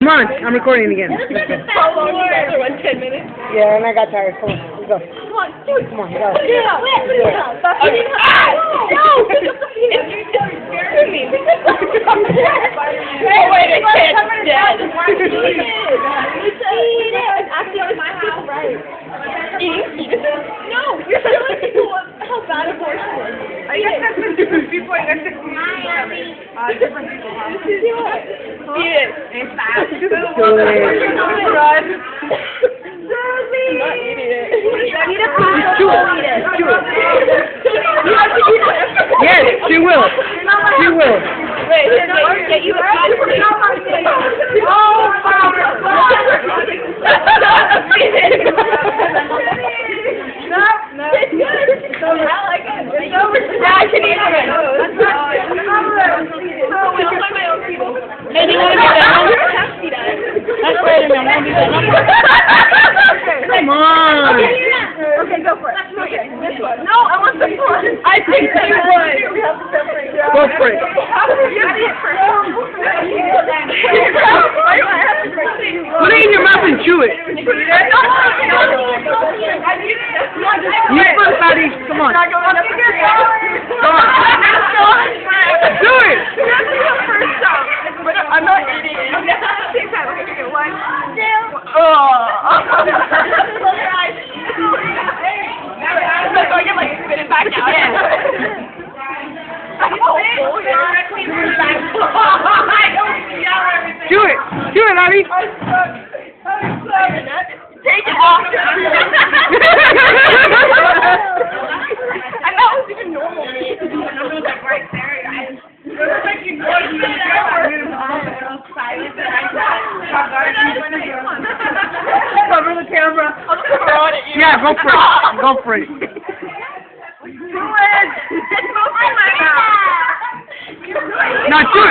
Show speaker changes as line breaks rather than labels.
on, I'm recording again.
How long you guys are? 10 minutes?
Yeah, and I got tired. Come on, let's go.
Come on, dude.
Come on, go.
Put it up. Put it up. No! Pick up the penis. You're scaring me. Oh, wait, it can't. Dead. Eat it. I'm acting in my house. Right. Eating penises? No, you're telling people how bad abortion is.
I guess that's what different people, I guess different people, huh?
Eat it.
It's fast.
Run. I'm not eating it. Eat it.
Chew it. Chew it.
You have to eat it.
Yes, she will. She will.
Wait, get you a piece. Oh, no. It's good. I like it. Yeah, I can eat it. Hey, do you want to be down? That's better than I want to be down.
Come on.
Okay, go for it. Okay, this one. No, I want this one. I think you would.
Go for it. Put it in your mouth and chew it. You first, Maddie. Come on. Come on. Do it.
I'm not eating it. Okay, one. So I can like spit it back out.
Do it. Do it, Maddie.
Take it off. And that was even normal me. Right there, guys.
Cover the camera.
Yeah, go for it. Go for it.
Do it. It's moving my mouth.
Now do it.